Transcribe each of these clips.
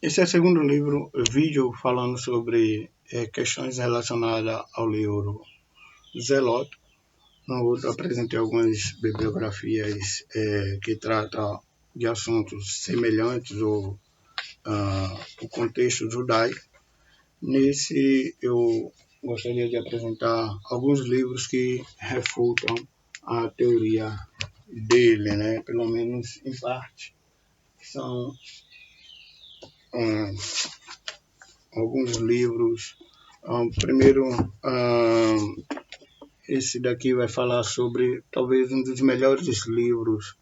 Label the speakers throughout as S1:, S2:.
S1: Esse é o segundo vídeo falando sobre questões relacionadas ao livro Zeloto. No outro apresentei algumas bibliografias que tratam de assuntos semelhantes ou o contexto judaico. Nesse eu gostaria de apresentar alguns livros que refutam a teoria dele, né? Pelo menos em parte. São alguns livros. Primeiro, esse daqui vai falar sobre talvez um dos melhores livros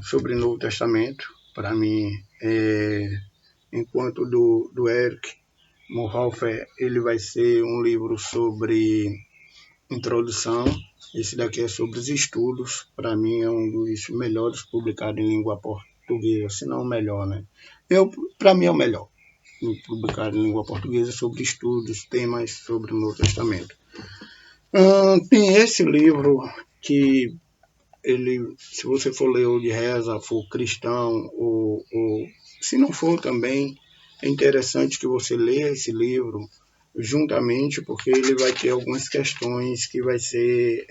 S1: sobre o Novo Testamento. Para mim, enquanto do Eric Mohofer, ele vai ser um livro sobre introdução. Esse daqui é sobre os estudos. Para mim, é um dos melhores publicados em língua portuguesa, se não o melhor, né? Para mim, é o melhor publicado em língua portuguesa sobre estudos, temas sobre o Novo Testamento. Tem esse livro que ele, se você for ler ou de reza, for cristão, ou se não for também, é interessante que você leia esse livro juntamente, porque ele vai ter algumas questões que vai ser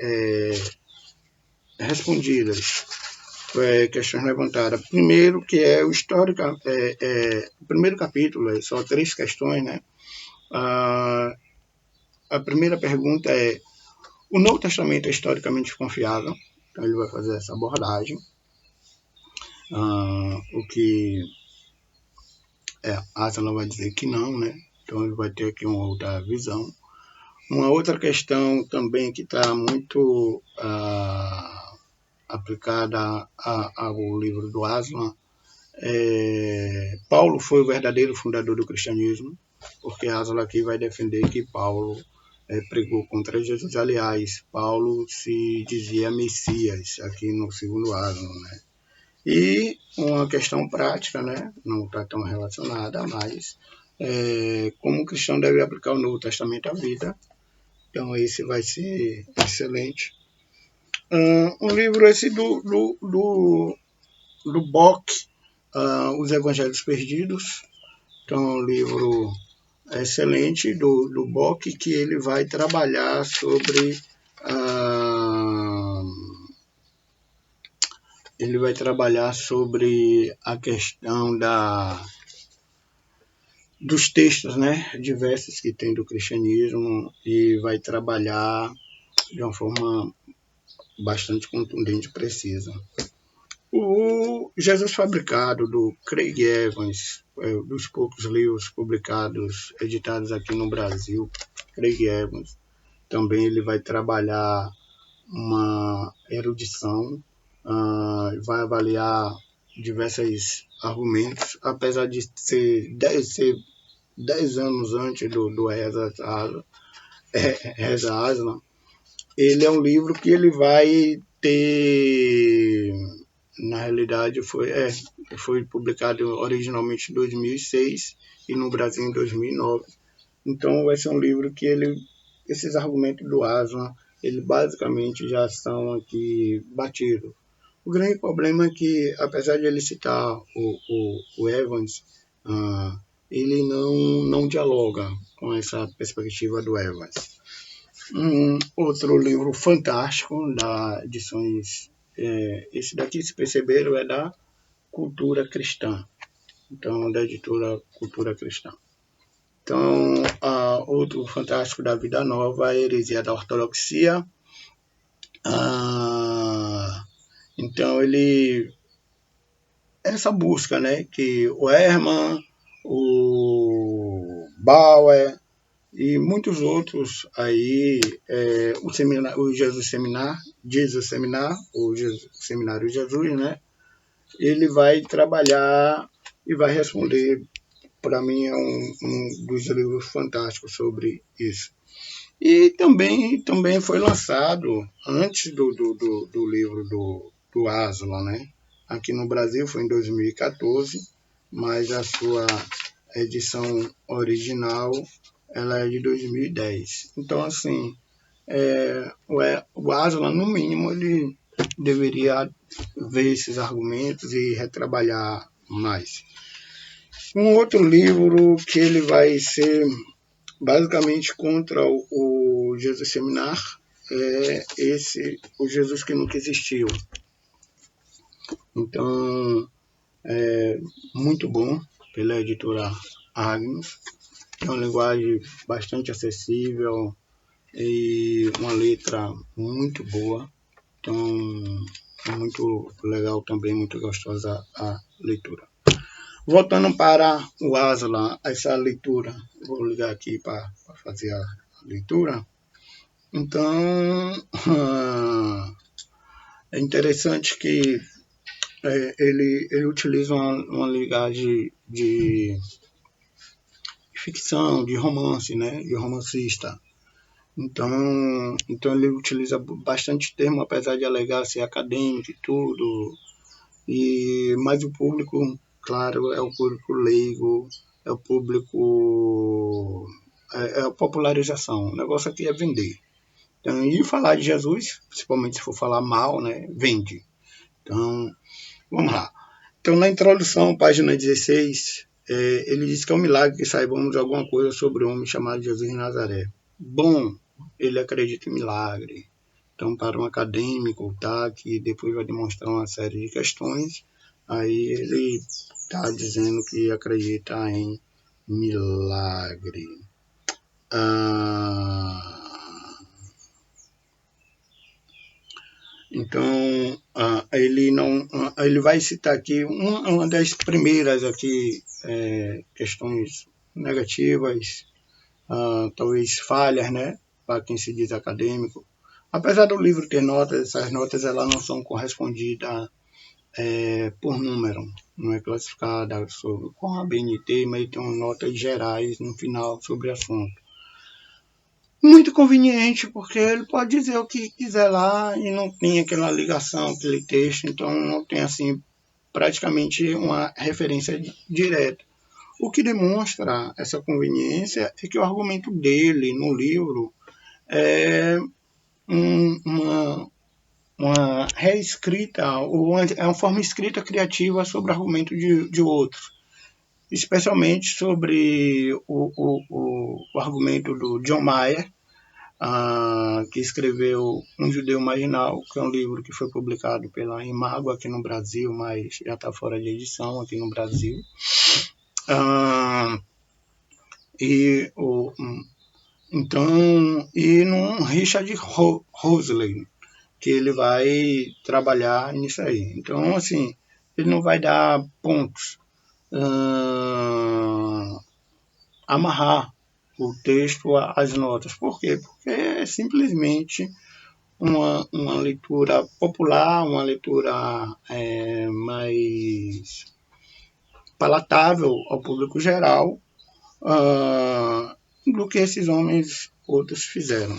S1: respondidas, questões levantadas. Primeiro, que é o histórico, o primeiro capítulo, só 3 questões, né? A primeira pergunta é: o Novo Testamento é historicamente confiável? Então ele vai fazer essa abordagem. O que Aslan vai dizer que não, né? Então ele vai ter aqui uma outra visão. Uma outra questão também que está muito aplicada ao livro do Aslan Paulo foi o verdadeiro fundador do cristianismo, porque Aslan aqui vai defender que Paulo pregou contra Jesus. Aliás, Paulo se dizia Messias, aqui no segundo Aslan, né? E uma questão prática, né? Não está tão relacionada, mas como o cristão deve aplicar o Novo Testamento à vida. Então esse vai ser excelente. Um livro esse do Bock, Os Evangelhos Perdidos. Então é um livro excelente do Bock, que ele vai trabalhar sobre a questão dos textos, né, diversos que tem do cristianismo, e vai trabalhar de uma forma bastante contundente e precisa. O Jesus Fabricado, do Craig Evans, dos poucos livros publicados, editados aqui no Brasil. Craig Evans também ele vai trabalhar uma erudição, vai avaliar diversos argumentos, apesar de ser 10 anos antes do Reza Aslan. Ele é um livro que ele vai ter, na realidade foi publicado originalmente em 2006 e no Brasil em 2009. Então vai ser um livro que esses argumentos do Aslan, ele basicamente já são aqui batidos. O grande problema é que, apesar de ele citar o Evans, ele não dialoga com essa perspectiva do Evans. Outro livro fantástico da Edições, esse daqui, se perceberam, é da Cultura Cristã, então da editora Cultura Cristã. Então, outro fantástico da Vida Nova, a Heresia da Ortodoxia. Então essa busca, né, que o Herman, o Bauer e muitos outros aí, o Jesus Seminar, o Seminário Jesus, né? Ele vai trabalhar e vai responder. Para mim é um dos livros fantásticos sobre isso. E também foi lançado antes do livro do Aslan, né? Aqui no Brasil foi em 2014, mas a sua edição original ela é de 2010. Então, assim, o Aslan, no mínimo, ele deveria ver esses argumentos e retrabalhar mais. Um outro livro que ele vai ser basicamente contra o Jesus Seminar é esse, O Jesus que Nunca Existiu. Então, é muito bom, pela editora Agnus. É uma linguagem bastante acessível e uma letra muito boa. Então, é muito legal também, muito gostosa a leitura. Voltando para o Aslan, essa leitura, vou ligar aqui para fazer a leitura. Então, é interessante que ele utiliza uma linguagem de ficção, de romance, né, de romancista. Então ele utiliza bastante termo, apesar de alegar ser acadêmico e tudo. Mas o público, claro, é o público leigo, é o público... é a popularização. O negócio aqui é vender. Então, e falar de Jesus, principalmente se for falar mal, né, vende. Então, vamos lá. Então, na introdução, página 16, ele diz que é um milagre que saibamos alguma coisa sobre um homem chamado Jesus de Nazaré. Bom, ele acredita em milagre. Então, para um acadêmico, tá, que depois vai demonstrar uma série de questões, aí ele está dizendo que acredita em milagre. Então, ele vai citar aqui uma das primeiras aqui, questões negativas, talvez falhas, né, para quem se diz acadêmico. Apesar do livro ter notas, essas notas elas não são correspondidas por número, não é classificada com a BNT, mas tem notas gerais no final sobre o assunto. Muito conveniente, porque ele pode dizer o que quiser lá e não tem aquela ligação, aquele texto, então não tem assim praticamente uma referência direta. O que demonstra essa conveniência é que o argumento dele no livro é uma reescrita, ou é uma forma escrita criativa sobre o argumento de outros, especialmente sobre o argumento do John Mayer, que escreveu Um Judeu Marginal, que é um livro que foi publicado pela Imago aqui no Brasil, mas já está fora de edição aqui no Brasil. E no Richard Hoseley, que ele vai trabalhar nisso aí. Então, assim, ele não vai dar pontos, amarrar o texto às notas. Por quê? Porque é simplesmente uma leitura popular, uma leitura mais palatável ao público geral do que esses homens outros fizeram.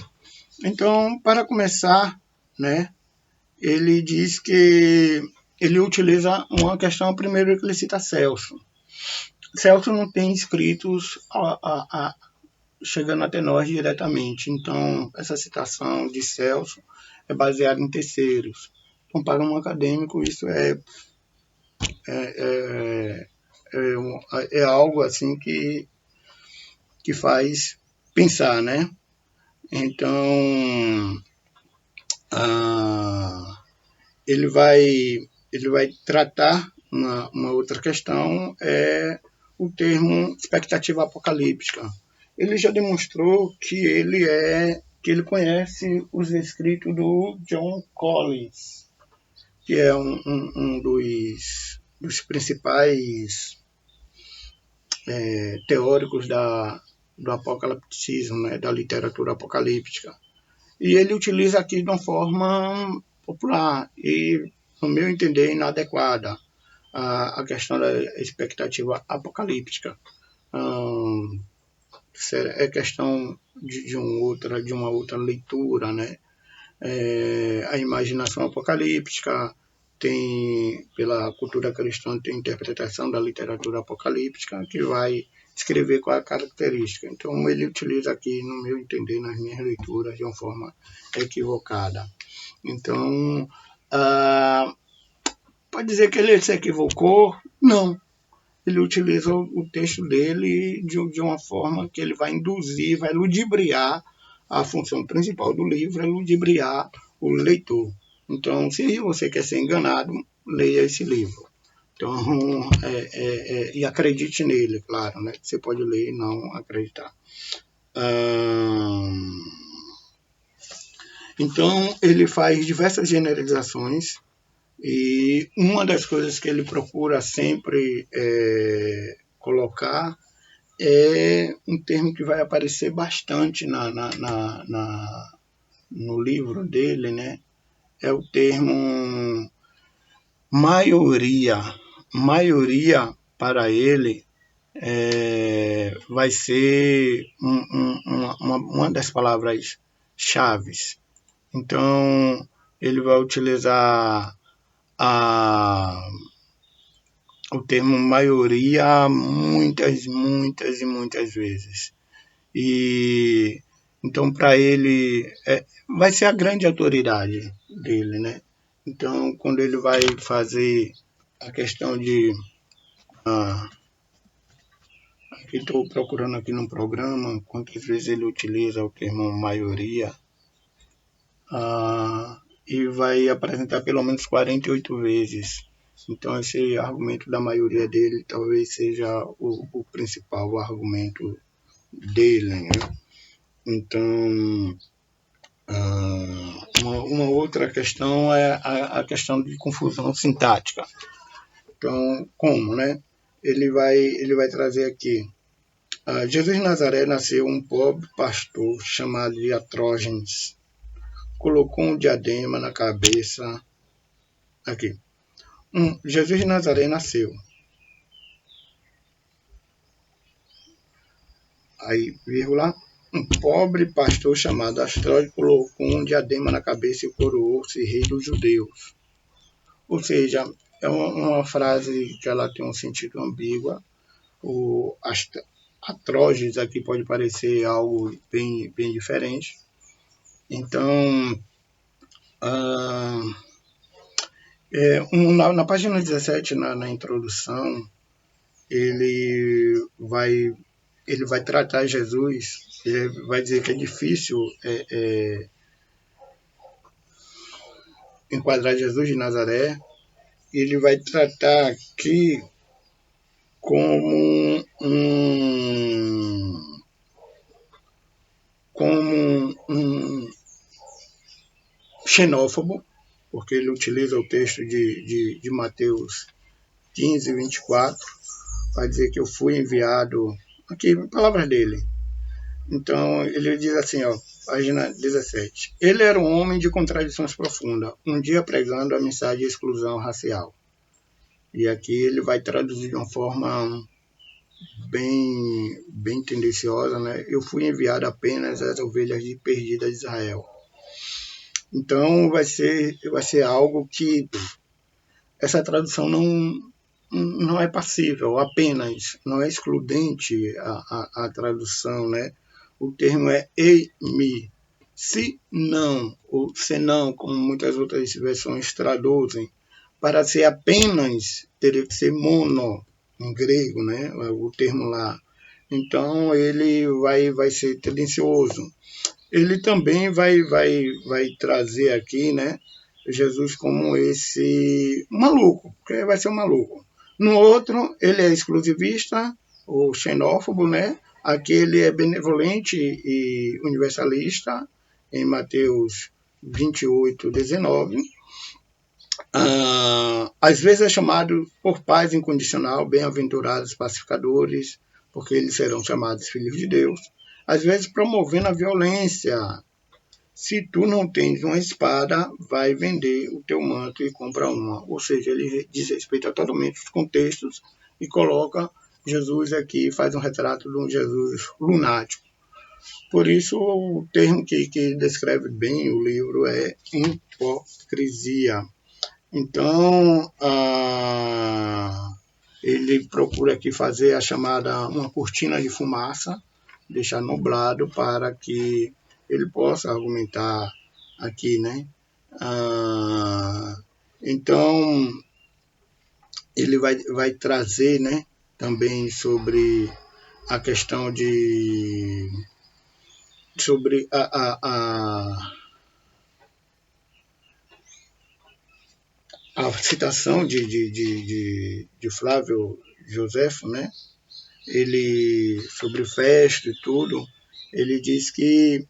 S1: Então, para começar, né, ele diz que ele utiliza uma questão primeiro que ele cita Celso. Celso não tem escritos chegando até nós diretamente. Então, essa citação de Celso é baseada em terceiros. Então, para um acadêmico, isso é algo assim que faz pensar, né? Então, ele vai tratar uma outra questão, o termo expectativa apocalíptica. Ele já demonstrou que ele conhece os escritos do John Collins, que é um dos principais teóricos do apocalipticismo, né, da literatura apocalíptica. E ele utiliza aqui de uma forma popular e, no meu entender, inadequada a questão da expectativa apocalíptica. É questão de uma outra leitura, né? A imaginação apocalíptica tem, pela cultura cristã, tem interpretação da literatura apocalíptica que vai descrever qual é a característica. Então, ele utiliza aqui, no meu entender, nas minhas leituras, de uma forma equivocada. Então, pode dizer que ele se equivocou? Não. ele utiliza o texto dele de uma forma que ele vai induzir, vai ludibriar. A função principal do livro é ludibriar o leitor. Então, se você quer ser enganado, leia esse livro. Então, e acredite nele, claro, né? Você pode ler e não acreditar. Então, ele faz diversas generalizações e uma das coisas que ele procura sempre colocar é um termo que vai aparecer bastante no livro dele, né? É o termo maioria. Maioria, para ele, vai ser uma das palavras chaves. Então, ele vai utilizar o termo maioria muitas e muitas vezes. E então, para ele, vai ser a grande autoridade dele, né? Então, quando ele vai fazer a questão de... aqui estou procurando aqui no programa quantas vezes ele utiliza o termo maioria. E vai apresentar pelo menos 48 vezes. Então, esse argumento da maioria dele talvez seja o principal argumento dele, né? Então, uma outra questão é a questão de confusão sintática. Então, como, né? Ele vai trazer aqui. Jesus de Nazaré nasceu um pobre pastor chamado de Atrógenes. Colocou um diadema na cabeça. Aqui. Jesus de Nazaré nasceu. Aí, vírgula. Um pobre pastor chamado Astróide colocou um diadema na cabeça e coroou-se rei dos judeus. Ou seja, é uma frase que ela tem um sentido ambíguo. O Atrógenes aqui pode parecer algo bem diferente. Então, na página 17, na introdução, ele vai tratar Jesus, ele vai dizer que é difícil enquadrar Jesus de Nazaré. Ele vai tratar aqui como um xenófobo, porque ele utiliza o texto de Mateus 15, 24, para dizer que eu fui enviado, aqui, palavras dele. Então, ele diz assim, página 17. Ele era um homem de contradições profundas, um dia pregando a mensagem de exclusão racial. E aqui ele vai traduzir de uma forma bem tendenciosa, né? Eu fui enviado apenas às ovelhas perdidas de Israel. Então, vai ser algo que essa tradução não é passível, apenas, não é excludente a tradução, né? O termo é e-me, se não, ou senão, como muitas outras versões traduzem, para ser apenas, teria que ser mono, em grego, né? O termo lá. Então, ele vai ser tendencioso. Ele também vai trazer aqui, né? Jesus como esse maluco, porque vai ser um maluco. No outro, ele é exclusivista, ou xenófobo, né? Aqui ele é benevolente e universalista, em Mateus 28, 19. Às vezes é chamado por paz incondicional, bem-aventurados pacificadores, porque eles serão chamados filhos de Deus. Às vezes promovendo a violência. Se tu não tens uma espada, vai vender o teu manto e compra uma. Ou seja, ele desrespeita totalmente os contextos e coloca Jesus aqui, faz um retrato de um Jesus lunático. Por isso, o termo que descreve bem o livro é hipocrisia. Então, ele procura aqui fazer a chamada uma cortina de fumaça, deixar nublado para que ele possa argumentar aqui, né? Então, ele vai trazer, né? também sobre a questão sobre a citação de Flávio Joséfo, né? Ele, sobre festa e tudo, ele diz que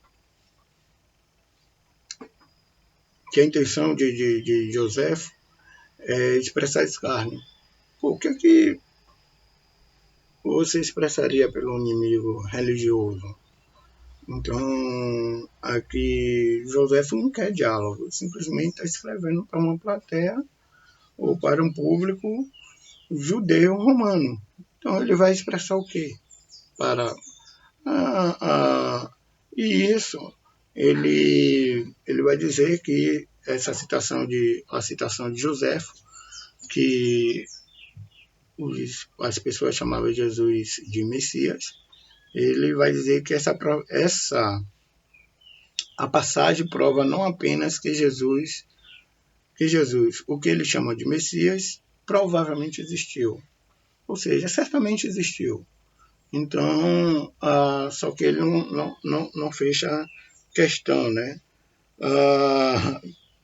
S1: a intenção de Joséfo é expressar escárnio. O que você expressaria pelo inimigo religioso? Então, aqui Joséfo não quer diálogo, simplesmente está escrevendo para uma plateia ou para um público judeu romano. Então ele vai expressar o quê? Para e isso ele vai dizer que essa citação a citação de Joséfo, que as pessoas chamavam Jesus de Messias, ele vai dizer que a passagem prova não apenas que Jesus, o que ele chama de Messias, provavelmente existiu. Ou seja, certamente existiu. Então, só que ele não fecha a questão, né?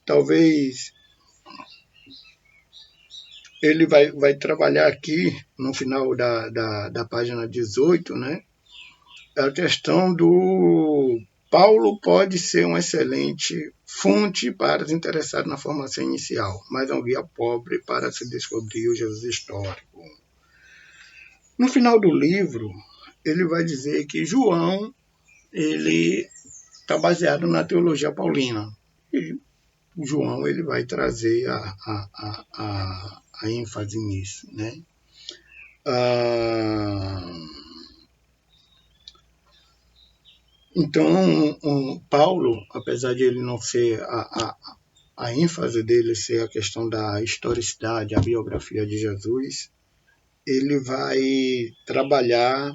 S1: Talvez ele vai trabalhar aqui, no final da página 18, né? A questão do Paulo pode ser uma excelente fonte para os interessados na formação inicial, mas é um guia pobre para se descobrir o Jesus histórico. No final do livro, ele vai dizer que João ele está baseado na teologia paulina. E João ele vai trazer a ênfase nisso, né? Então, Paulo, apesar de ele não ser a ênfase dele ser a questão da historicidade, a biografia de Jesus, ele vai trabalhar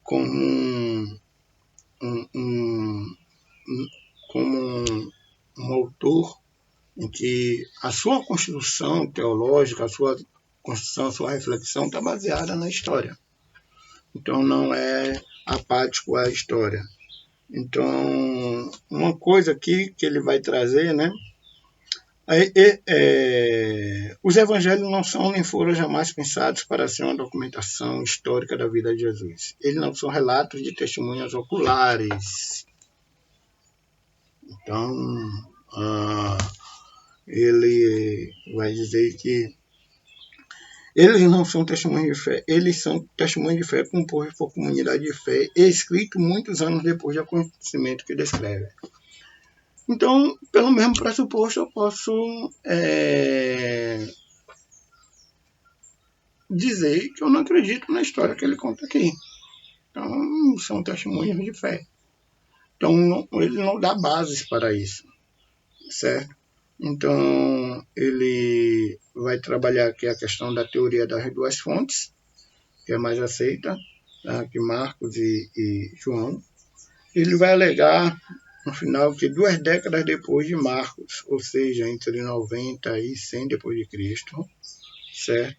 S1: como um autor em que a sua construção teológica, a sua construção, a sua reflexão está baseada na história. Então não é apático à história. Então, uma coisa aqui que ele vai trazer, né? Os evangelhos não são nem foram jamais pensados para ser uma documentação histórica da vida de Jesus. Eles não são relatos de testemunhas oculares. Então, ele vai dizer que eles não são testemunhos de fé, eles são testemunhos de fé compostos por comunidade de fé, escrito muitos anos depois do acontecimento que descreve. Então, pelo mesmo pressuposto, eu posso dizer que eu não acredito na história que ele conta aqui. Então, são testemunhos de fé. Então, ele não dá bases para isso, certo? Então, ele vai trabalhar aqui a questão da teoria das duas fontes, que é mais aceita, tá? Que Marcos e João. Ele vai alegar, no final, que 2 décadas depois de Marcos, ou seja, entre 90 e 100 depois de Cristo, certo?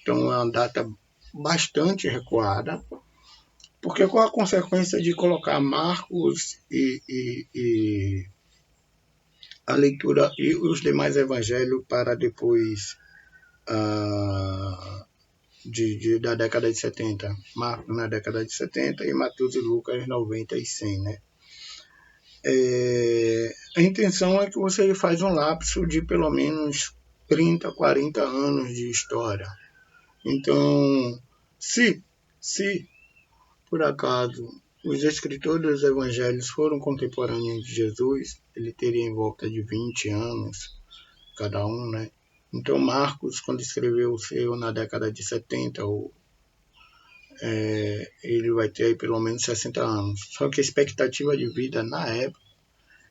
S1: Então, é uma data bastante recuada, porque qual a consequência de colocar Marcos e a leitura e os demais evangelhos para depois da década de 70. Marcos na década de 70 e Mateus e Lucas 90 e 100, né? A intenção é que você faz um lapso de pelo menos 30, 40 anos de história. Então, se por acaso os escritores dos evangelhos foram contemporâneos de Jesus, ele teria em volta de 20 anos cada um, né? Então Marcos, quando escreveu o seu na década de 70, ele vai ter aí pelo menos 60 anos. Só que a expectativa de vida na época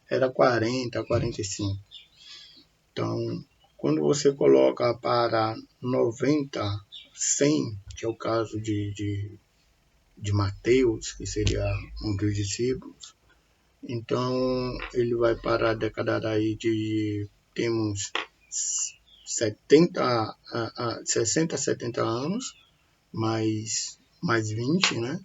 S1: era 40, 45. Então, quando você coloca para 90, 100, que é o caso de Mateus, que seria um dos discípulos, então ele vai para a década aí de temos 60, 70 anos, mais 20, né?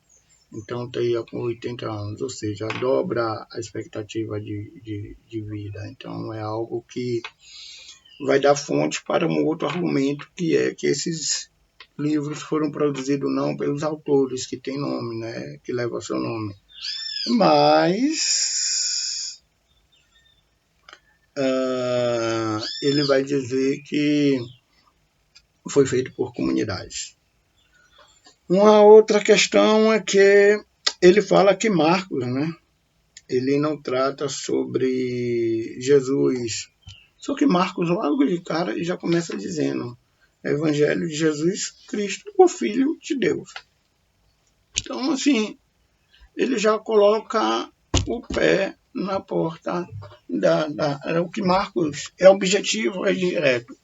S1: Então estaria com 80 anos, ou seja, dobra a expectativa de vida. Então é algo que vai dar fonte para um outro argumento, que é que esses livros foram produzidos não pelos autores que têm nome, né, que levam seu nome, mas ele vai dizer que foi feito por comunidades. Uma outra questão é que ele fala que Marcos, né, ele não trata sobre Jesus. Só que Marcos, logo de cara, ele já começa dizendo: Evangelho de Jesus Cristo, o Filho de Deus. Então, assim, ele já coloca o pé na porta o que Marcos é objetivo, é direto.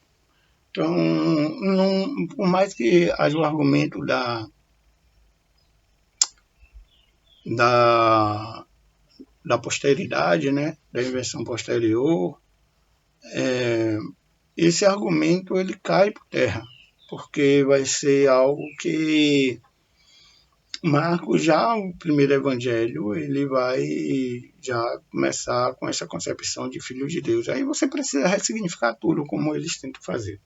S1: Então, não, por mais que haja o argumento da posteridade, né, da invenção posterior, esse argumento ele cai por terra, porque vai ser algo que Marcos, já o primeiro evangelho, ele vai já começar com essa concepção de filho de Deus. Aí você precisa ressignificar tudo, como eles tentam fazer.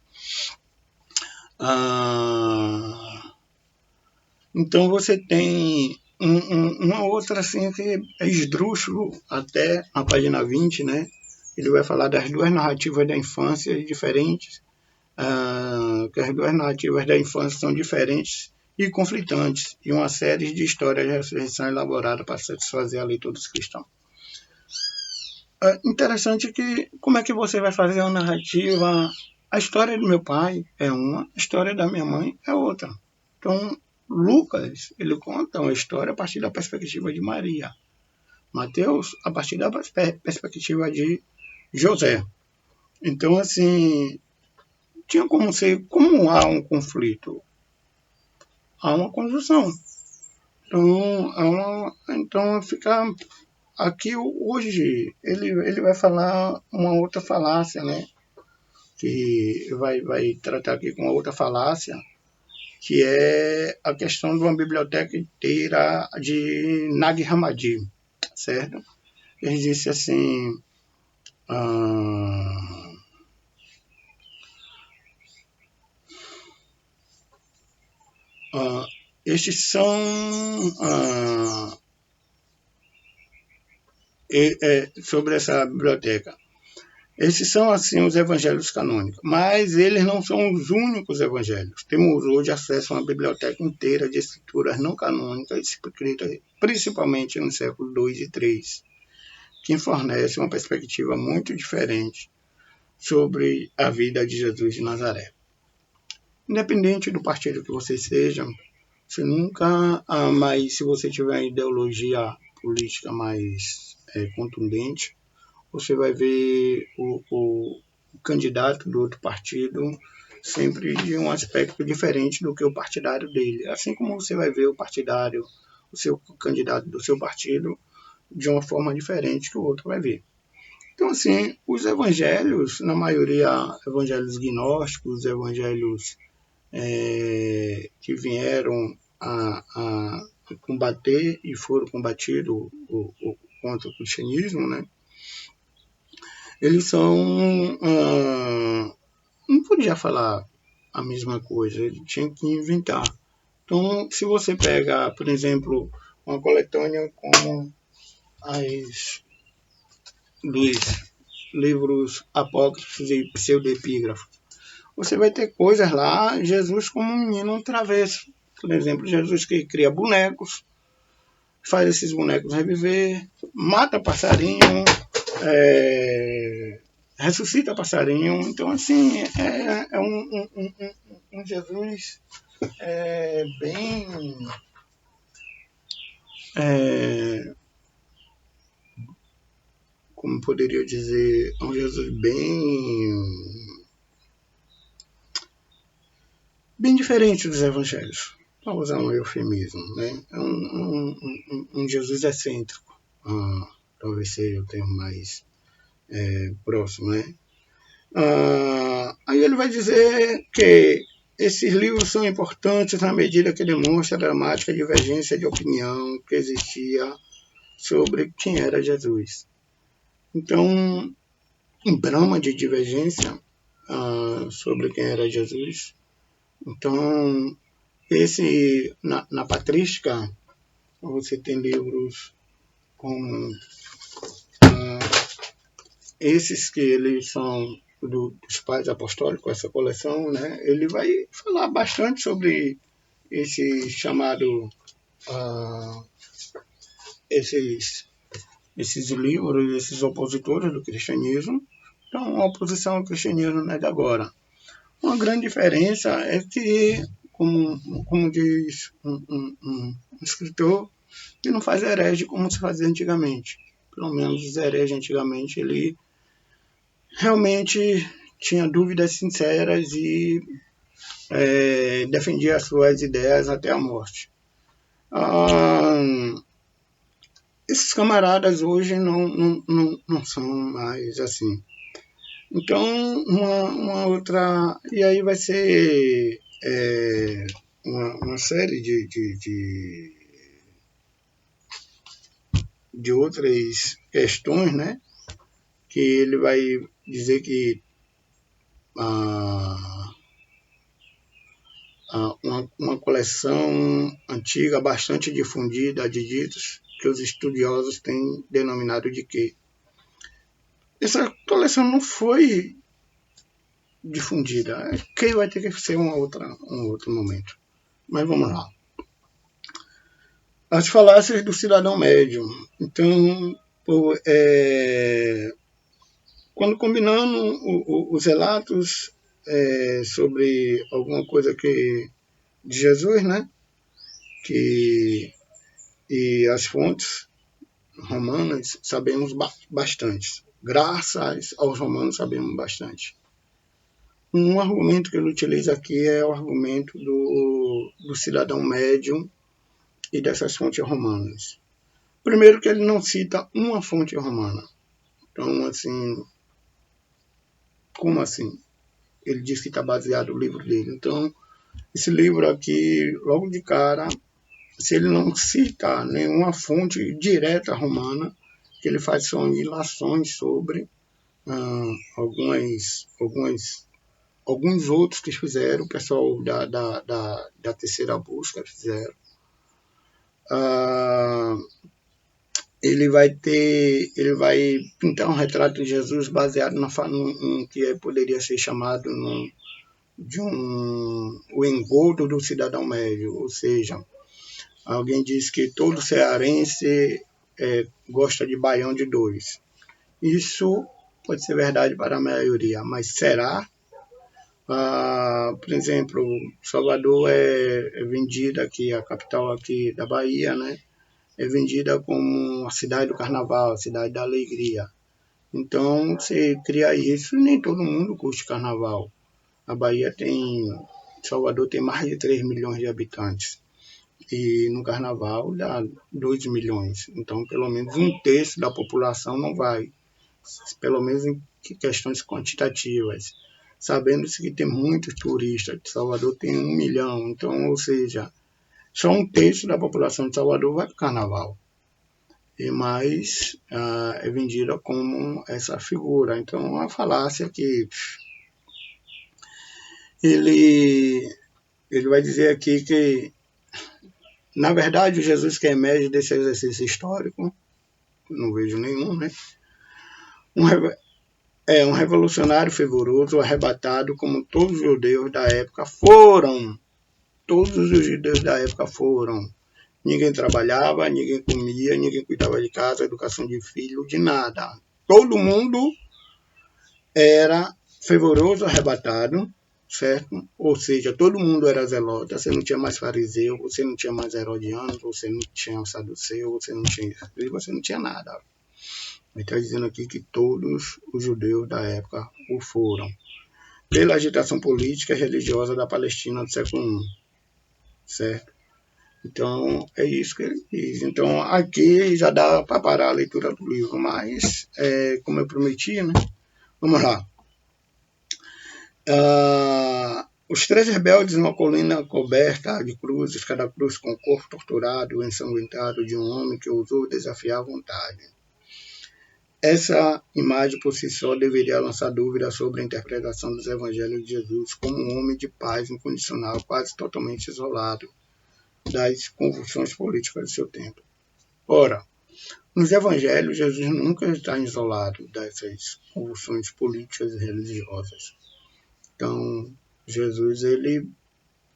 S1: Então você tem uma outra assim que é esdrúxulo, até na página 20, né? Ele vai falar das duas narrativas da infância diferentes, que as duas narrativas da infância são diferentes e conflitantes, e uma série de histórias de ressurreição elaborada para satisfazer a leitura dos cristãos. É interessante que como é que você vai fazer uma narrativa? A história do meu pai é uma, a história da minha mãe é outra. Então, Lucas, ele conta uma história a partir da perspectiva de Maria. Mateus, a partir da perspectiva de José. Então, assim, tinha como ser, como há um conflito, há uma conjunção. Então fica aqui hoje ele vai falar uma outra falácia, né? Que vai tratar aqui com uma outra falácia, que é a questão de uma biblioteca inteira de Nag Hammadi, certo? Ele disse assim, estes são sobre essa biblioteca. Esses são, assim, os evangelhos canônicos, mas eles não são os únicos evangelhos. Temos hoje acesso a uma biblioteca inteira de escrituras não canônicas, escritas principalmente no século II e III, que fornece uma perspectiva muito diferente sobre a vida de Jesus de Nazaré. Independente do partido que você seja, você nunca, mas se você tiver uma ideologia política mais contundente, você vai ver o candidato do outro partido sempre de um aspecto diferente do que o partidário dele. Assim como você vai ver o partidário, o seu candidato do seu partido, de uma forma diferente que o outro vai ver. Então, assim, os evangelhos, na maioria, evangelhos gnósticos, evangelhos que vieram a combater e foram combatidos contra o cristianismo, né? Eles são... não podia falar a mesma coisa, ele tinha que inventar. Então, se você pega, por exemplo, uma coletânea como as dos livros apócrifos e pseudoepígrafos, você vai ter coisas lá, Jesus como um menino travesso. Por exemplo, Jesus que cria bonecos, faz esses bonecos reviver, mata passarinho, ressuscita passarinho. Então, assim, é um Jesus bem... como poderia dizer, um Jesus bem diferente dos evangelhos, para usar um eufemismo, né? É um Jesus excêntrico, talvez seja o termo mais próximo, né? Aí ele vai dizer que esses livros são importantes na medida que demonstram a dramática divergência de opinião que existia sobre quem era Jesus. Então, um drama de divergência sobre quem era Jesus. Então, na patrística, você tem livros como esses que eles são dos pais apostólicos, essa coleção, né? Ele vai falar bastante sobre esse chamado, esses livros, esses opositores do cristianismo. Então, a oposição ao cristianismo não é de agora. Uma grande diferença é que, como diz um escritor, que não faz herege como se fazia antigamente. Pelo menos os hereges antigamente, ele realmente tinha dúvidas sinceras e defendia as suas ideias até a morte. Esses camaradas hoje não são mais assim. Então, uma outra... E aí vai ser uma série de outras questões, né? Que ele vai dizer que uma coleção antiga, bastante difundida de ditos, que os estudiosos têm denominado de quê? Essa coleção não foi difundida. Que vai ter que ser um outro momento. Mas vamos lá. As falácias do cidadão médio. Então, quando combinando os relatos sobre alguma coisa de Jesus, né? E as fontes romanas sabemos bastante. Graças aos romanos sabemos bastante. Um argumento que ele utiliza aqui é o argumento do cidadão médio e dessas fontes romanas. Primeiro que ele não cita uma fonte romana. Então, assim, como assim? Ele diz que está baseado no livro dele. Então, esse livro aqui, logo de cara, se ele não cita nenhuma fonte direta romana, que ele faz só ilações sobre alguns outros que fizeram, o pessoal da terceira busca fizeram. Ele vai pintar um retrato de Jesus baseado no que poderia ser chamado o engodo do cidadão médio, ou seja, alguém diz que todo cearense gosta de baião de dois. Isso pode ser verdade para a maioria, mas será? Por exemplo, Salvador é vendida aqui, a capital aqui da Bahia, né? É vendida como a cidade do carnaval, a cidade da alegria. Então, você cria isso, nem todo mundo curte carnaval. A Bahia Salvador tem mais de 3 milhões de habitantes. E no carnaval dá 2 milhões. Então, pelo menos um terço da população não vai. Pelo menos em questões quantitativas. Sabendo-se que tem muitos turistas. Salvador tem 1 milhão. Então, ou seja, só um terço da população de Salvador vai para o carnaval. Mas é vendida como essa figura. Então, é uma falácia que ele vai dizer aqui que, na verdade, Jesus que emerge desse exercício histórico, não vejo nenhum, né? Um revolucionário fervoroso, arrebatado, como todos os judeus da época foram. Todos os judeus da época foram. Ninguém trabalhava, ninguém comia, ninguém cuidava de casa, educação de filho, de nada. Todo mundo era fervoroso, arrebatado, certo? Ou seja, todo mundo era zelota, você não tinha mais fariseu, você não tinha mais herodiano, você não tinha saduceu, você não tinha nada. Ele está dizendo aqui que todos os judeus da época o foram. Pela agitação política e religiosa da Palestina do século I, certo? Então, é isso que ele diz. Então, aqui já dá para parar a leitura do livro, mas, como eu prometi, né? Vamos lá. Os 3 rebeldes numa colina coberta de cruzes, cada cruz com o corpo torturado e ensanguentado de um homem que ousou desafiar a vontade. Essa imagem por si só deveria lançar dúvidas sobre a interpretação dos evangelhos de Jesus como um homem de paz incondicional, quase totalmente isolado das convulsões políticas do seu tempo. Ora, nos evangelhos, Jesus nunca está isolado dessas convulsões políticas e religiosas. Então, Jesus, ele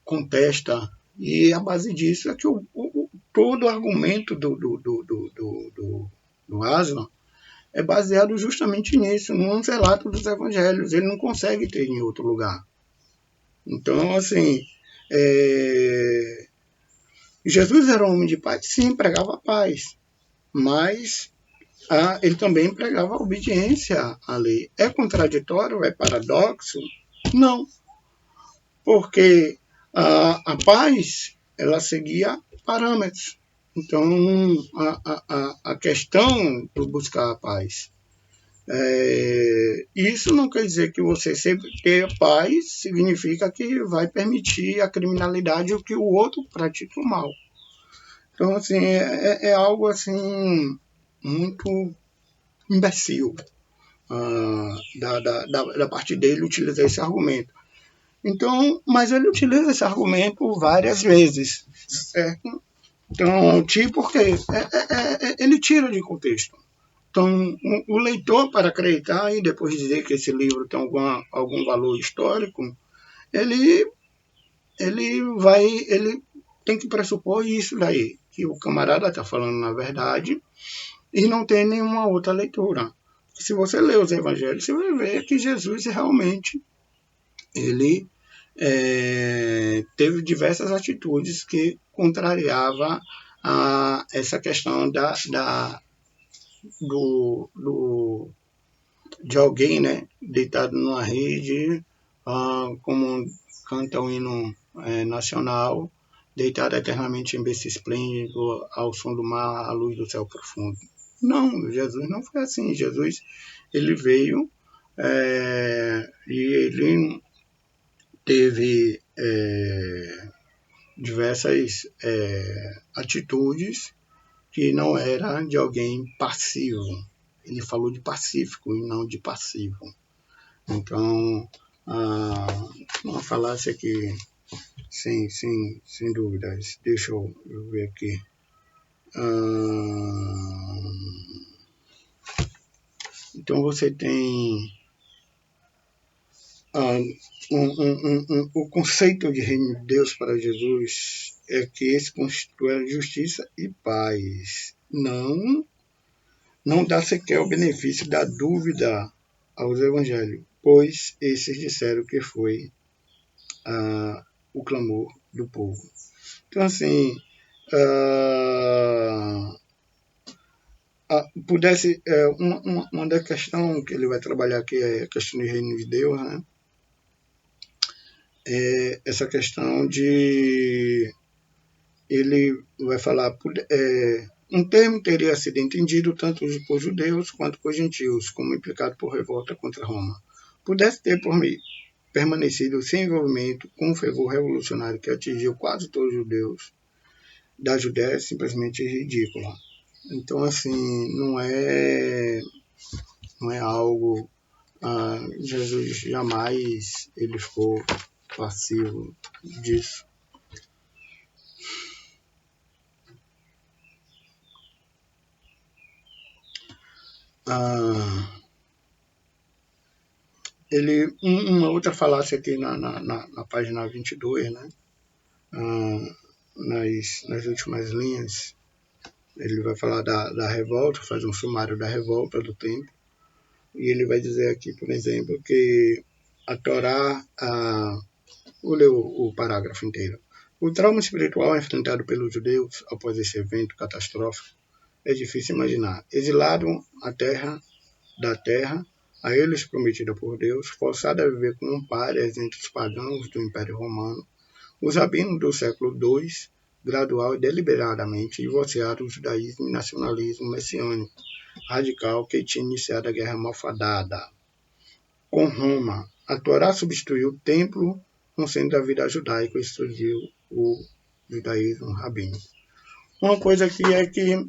S1: contesta, e a base disso é que todo o argumento do Aslan é baseado justamente nisso, num relato dos evangelhos. Ele não consegue ter em outro lugar. Então, assim, Jesus era um homem de paz? Sim, pregava paz, mas ele também pregava obediência à lei. É contraditório? É paradoxo? Não, porque a paz, ela seguia parâmetros. Então, a questão do buscar a paz, isso não quer dizer que você sempre ter paz significa que vai permitir a criminalidade ou que o outro pratique o mal. Então, assim, é algo assim muito imbecil da parte dele utilizar esse argumento. Então, mas ele utiliza esse argumento várias vezes, certo? Então, porque ele tira de contexto. Então, o leitor, para acreditar e depois dizer que esse livro tem algum valor histórico, ele tem que pressupor isso daí, que o camarada está falando na verdade e não tem nenhuma outra leitura. Se você ler os evangelhos, você vai ver que Jesus realmente ele teve diversas atitudes que contrariava essa questão de alguém, né, deitado numa rede, como canta o hino nacional, deitado eternamente em berço esplêndido, ao som do mar, à luz do céu profundo. Não, Jesus não foi assim. Jesus, ele veio e ele teve diversas atitudes que não era de alguém passivo. Ele falou de pacífico e não de passivo. Então, uma falácia que, sem dúvidas, deixa eu ver aqui. Então, você tem o conceito de reino de Deus para Jesus é que esse constitui justiça e paz. Não dá sequer o benefício da dúvida aos evangelhos, pois esses disseram que foi o clamor do povo. Então, assim, pudesse, uma da questão que ele vai trabalhar aqui é a questão do reino de Deus, né? Essa questão de ele vai falar um termo teria sido entendido tanto por judeus quanto por gentios, como implicado por revolta contra Roma. Pudesse ter permanecido sem envolvimento com o fervor revolucionário que atingiu quase todos os judeus da Judéia, simplesmente ridícula. Então, assim, não é algo... Jesus jamais ele ficou passivo disso. Uma outra falácia aqui na página 22, né? Nas últimas linhas, ele vai falar da revolta, faz um sumário da revolta do tempo, e ele vai dizer aqui, por exemplo, que a Torá, vou ler o parágrafo inteiro. O trauma espiritual enfrentado pelos judeus após esse evento catastrófico é difícil imaginar. Exilado da terra, a eles prometida por Deus, forçado a viver como párias entre os pagãos do Império Romano, os rabinos do século II, gradual e deliberadamente divorciaram o judaísmo e nacionalismo messiânico radical que tinha iniciado a guerra malfadada com Roma. A Torá substituiu o templo no centro da vida judaica surgiu o judaísmo rabínico. Uma coisa aqui é que,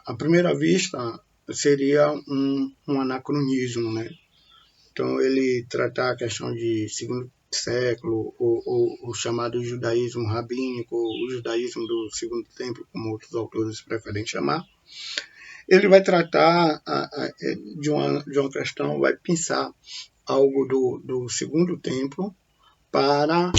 S1: à primeira vista, seria um anacronismo, né? Então, ele tratar a questão de segundo século, o chamado judaísmo rabínico, o judaísmo do segundo templo, como outros autores preferem chamar, ele vai tratar de uma questão, vai pensar algo do segundo templo para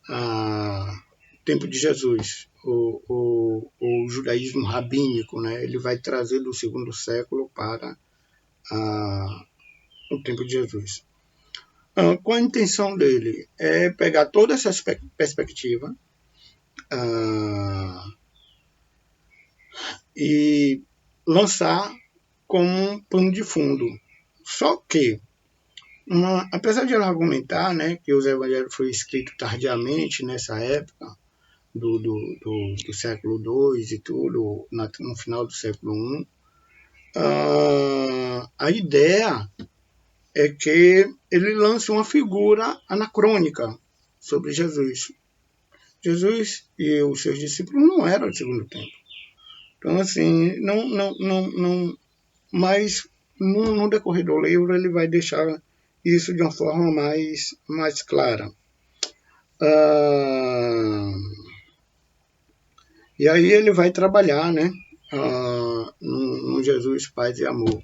S1: o tempo de Jesus, o judaísmo rabínico, né? Ele vai trazer do segundo século para o tempo de Jesus. Qual a intenção dele? É pegar toda essa perspectiva e lançar como um pano de fundo. Só que, apesar de ele argumentar, né, que os evangelhos foram escritos tardiamente nessa época, do século II e tudo, no final do século I, a ideia é que ele lança uma figura anacrônica sobre Jesus. Jesus e os seus discípulos não eram do segundo tempo. Então, assim, mas no decorrer do livro ele vai deixar isso de uma forma mais clara. E aí ele vai trabalhar, né, no Jesus, paz e amor,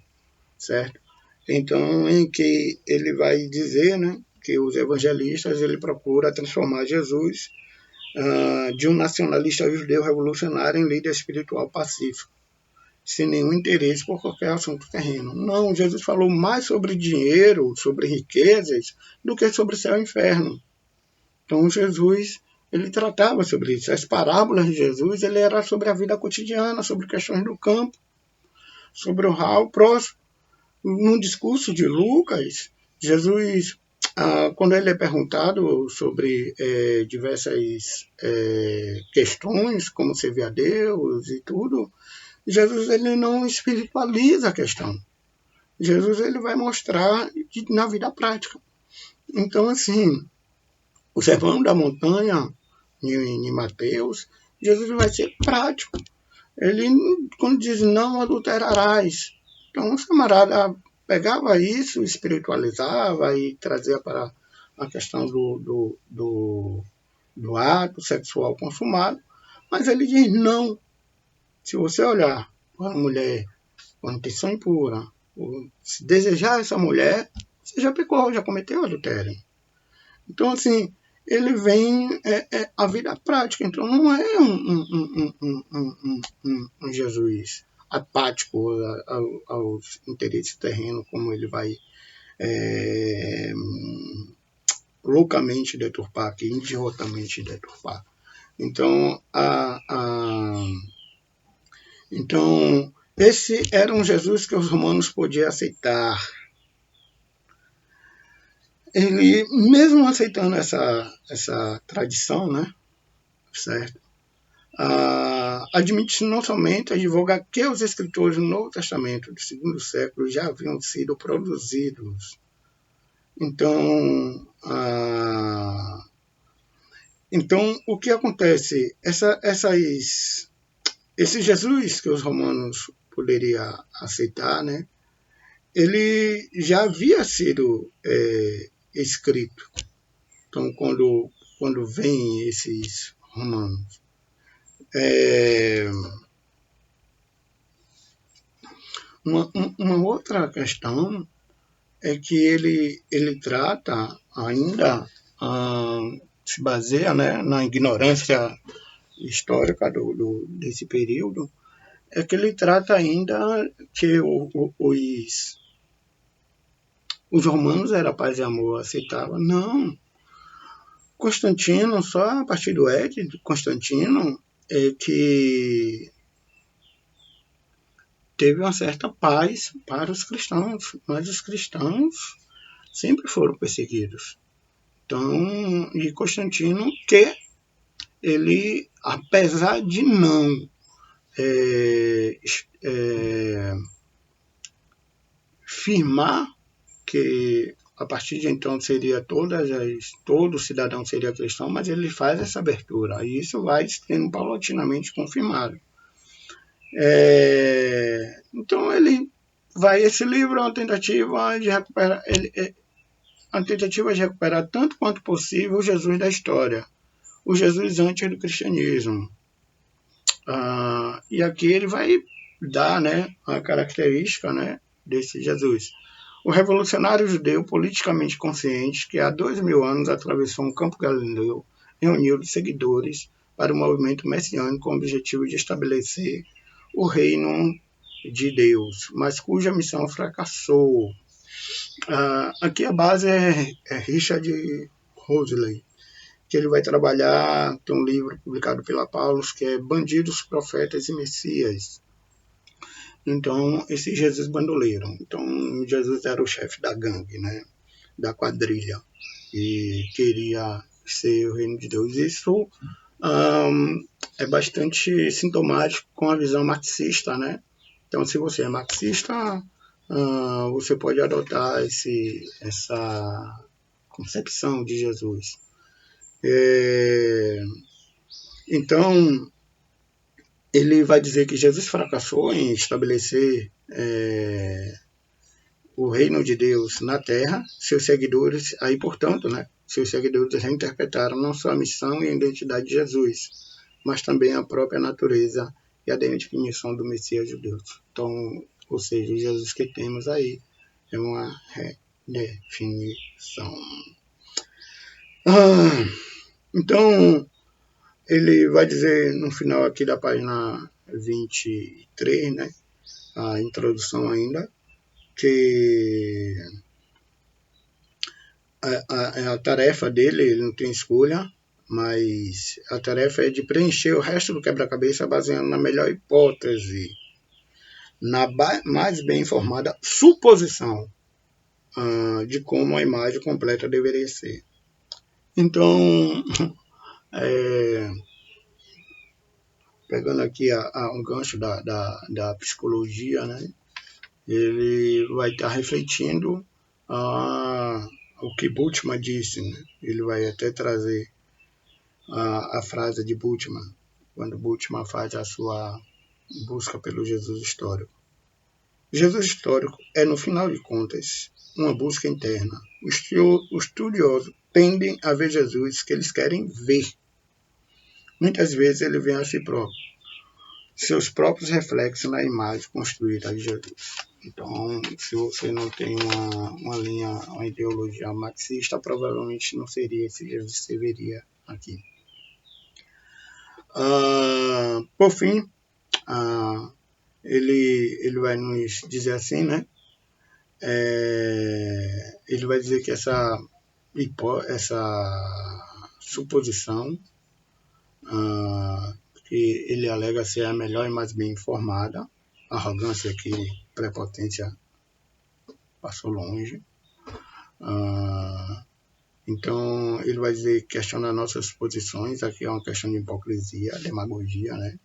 S1: certo? Então, em que ele vai dizer, né, que os evangelistas ele procura transformar Jesus de um nacionalista judeu revolucionário em líder espiritual pacífico, sem nenhum interesse por qualquer assunto terreno. Não, Jesus falou mais sobre dinheiro, sobre riquezas, do que sobre céu e inferno. Então, Jesus, ele tratava sobre isso. As parábolas de Jesus, ele era sobre a vida cotidiana, sobre questões do campo, sobre o real próximo. No discurso de Lucas, Jesus, quando ele é perguntado sobre diversas questões, como servir a Deus e tudo, Jesus ele não espiritualiza a questão. Jesus ele vai mostrar na vida prática. Então, assim, o Sermão da Montanha, em Mateus, Jesus vai ser prático. Ele, quando diz não adulterarás, então o camarada pegava isso, espiritualizava e trazia para a questão do ato sexual consumado, mas ele diz não. Se você olhar para a mulher com intenção impura, ou se desejar essa mulher, você já pecou, já cometeu adultério. Então, assim, ele vem a vida prática. Então, não é um Jesus apático aos interesses terrenos, como ele vai loucamente deturpar aqui, idiotamente deturpar. Então, então, esse era um Jesus que os romanos podiam aceitar. Ele, mesmo aceitando essa tradição, né, certo? Admite não somente advogar que os escritores do Novo Testamento do segundo século já haviam sido produzidos. Então, o que acontece? Esse Jesus que os romanos poderiam aceitar, né, ele já havia sido escrito. Então, quando vêm esses romanos, uma outra questão é que ele trata ainda, se baseia, né, na ignorância histórica desse período, é que ele trata ainda que os romanos eram paz e amor, aceitavam. Não. Constantino, só a partir do Édito de Constantino, é que teve uma certa paz para os cristãos, mas os cristãos sempre foram perseguidos. Então, e Constantino, que ele, apesar de não firmar que a partir de então seria todo cidadão seria cristão, mas ele faz essa abertura, e isso vai sendo paulatinamente confirmado. Então esse livro é uma tentativa de recuperar, a tentativa de recuperar tanto quanto possível o Jesus da história, o Jesus antes do cristianismo. E aqui ele vai dar, né, a característica, né, desse Jesus. O revolucionário judeu politicamente consciente que há 2000 anos atravessou um campo galileu reuniu seguidores para o movimento messiânico com o objetivo de estabelecer o reino de Deus, mas cuja missão fracassou. Aqui a base é Richard Hoseley, que ele vai trabalhar, tem um livro publicado pela Paulus, que é Bandidos, Profetas e Messias. Então, esse Jesus bandoleiro. Então, Jesus era o chefe da gangue, né, da quadrilha, e queria ser o reino de Deus. Isso é bastante sintomático com a visão marxista, né? Então, se você é marxista, você pode adotar essa concepção de Jesus. Então, ele vai dizer que Jesus fracassou em estabelecer o reino de Deus na Terra. Seus seguidores, aí portanto, né, seus seguidores reinterpretaram não só a missão e a identidade de Jesus, mas também a própria natureza e a definição do Messias judeu. Então, ou seja, o Jesus que temos aí é uma redefinição. Então, ele vai dizer no final aqui da página 23, né, a introdução ainda, que a tarefa dele, ele não tem escolha, mas a tarefa é de preencher o resto do quebra-cabeça baseando na melhor hipótese, na mais bem informada suposição de como a imagem completa deveria ser. Então, pegando aqui um gancho da psicologia, né, ele vai estar refletindo o que Bultmann disse, né? Ele vai até trazer a frase de Bultmann, quando Bultmann faz a sua busca pelo Jesus histórico. Jesus histórico é, no final de contas, uma busca interna. Os estudiosos tendem a ver Jesus que eles querem ver. Muitas vezes ele vê a si próprio, seus próprios reflexos na imagem construída de Jesus. Então, se você não tem uma linha, uma ideologia marxista, provavelmente não seria esse Jesus que você veria aqui. Por fim, ele vai nos dizer assim, né? Ele vai dizer que essa suposição que ele alega ser a melhor e mais bem informada, arrogância que prepotência passou longe. Então, ele vai dizer que questiona nossas posições, aqui é uma questão de hipocrisia, demagogia, né?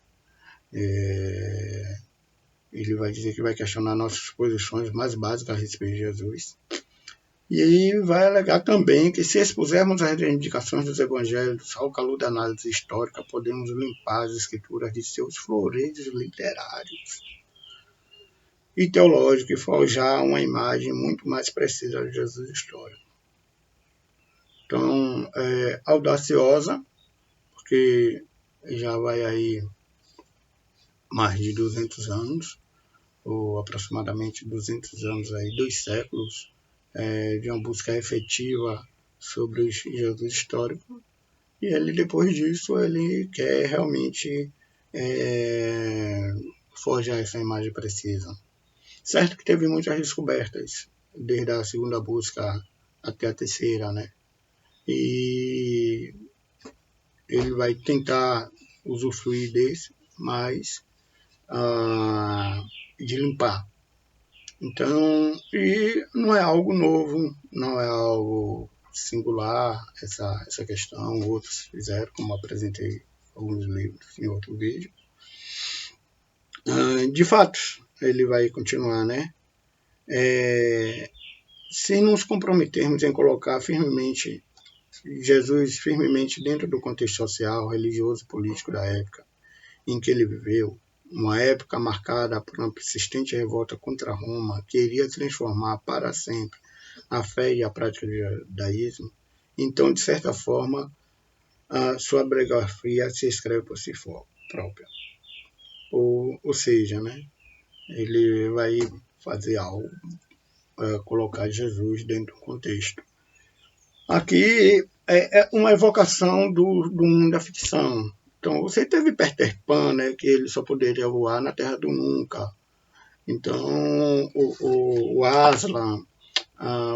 S1: Ele vai dizer que vai questionar nossas posições mais básicas a respeito de Jesus. E aí vai alegar também que se expusermos as reivindicações dos evangelhos ao calor da análise histórica, podemos limpar as escrituras de seus floreios literários e teológicos e forjar uma imagem muito mais precisa de Jesus histórico. Então, audaciosa, porque já vai aí mais de 200 anos, ou aproximadamente 200 anos, aí, 2 séculos, de uma busca efetiva sobre o Jesus histórico. E ele, depois disso, ele quer realmente forjar essa imagem precisa. Certo que teve muitas descobertas, desde a segunda busca até a terceira, né? E ele vai tentar usufruir desse, mas de limpar. Então, e não é algo novo, não é algo singular essa questão, outros fizeram, como apresentei alguns livros em outro vídeo. De fato, ele vai continuar, né? se nos comprometermos em colocar firmemente Jesus firmemente dentro do contexto social, religioso e político da época em que ele viveu, uma época marcada por uma persistente revolta contra Roma, que iria transformar para sempre a fé e a prática do judaísmo, então, de certa forma, a sua biografia se escreve por si própria. Ou seja, né, ele vai fazer algo, colocar Jesus dentro do contexto. Aqui é uma evocação do mundo da ficção. Então, você teve Peter Pan, né, que ele só poderia voar na Terra do Nunca. Então, o Aslan,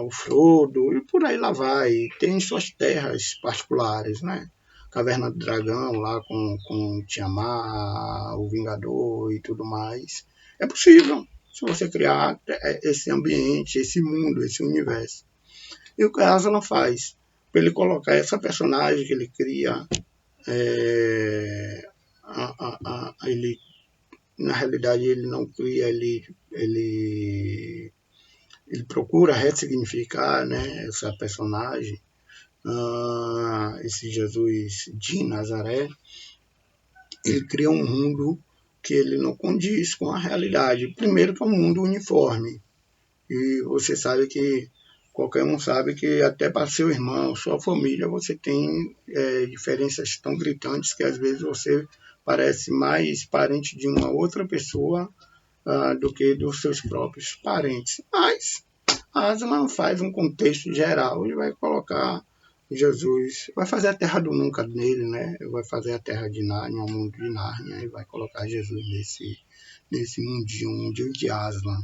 S1: o Frodo, e por aí lá vai. Tem suas terras particulares, né? Caverna do Dragão, lá com Tiamat, o Vingador e tudo mais. É possível, se você criar esse ambiente, esse mundo, esse universo. E o que Aslan faz? Para ele colocar essa personagem que ele cria, ele, na realidade ele não cria, ele procura ressignificar, né, essa personagem, esse Jesus de Nazaré. Ele cria um mundo que ele não condiz com a realidade. Primeiro que é um mundo uniforme. E você sabe que, qualquer um sabe que até para seu irmão, sua família, você tem diferenças tão gritantes que às vezes você parece mais parente de uma outra pessoa do que dos seus próprios parentes. Mas Aslan faz um contexto geral, ele vai colocar Jesus, vai fazer a terra do nunca nele, né? Vai fazer a terra de Nárnia, o mundo de Nárnia, e vai colocar Jesus nesse mundinho de Aslan.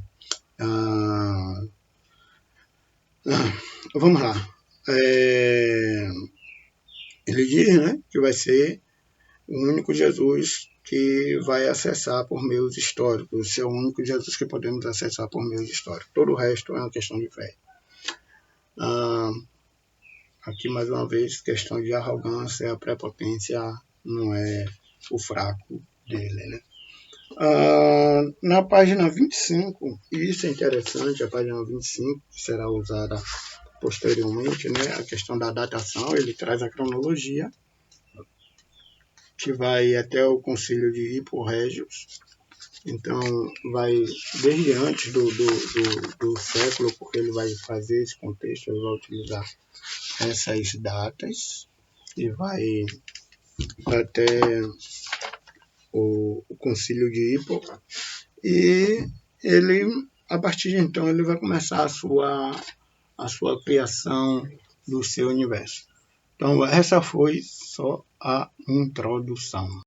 S1: Vamos lá. Ele diz, né, que vai ser o único Jesus que vai acessar por meios históricos. Esse é o único Jesus que podemos acessar por meios históricos. Todo o resto é uma questão de fé. Aqui, mais uma vez, questão de arrogância, a prepotência não é o fraco dele, né? Na página 25, e isso é interessante, a página 25, que será usada posteriormente, né, a questão da datação, ele traz a cronologia, que vai até o concílio de Hippo Regius. Então, vai desde antes do século, porque ele vai fazer esse contexto, ele vai utilizar essas datas e vai até o concílio de Hippo. E ele, a partir de então, ele vai começar a sua criação do seu universo. Então, essa foi só a introdução.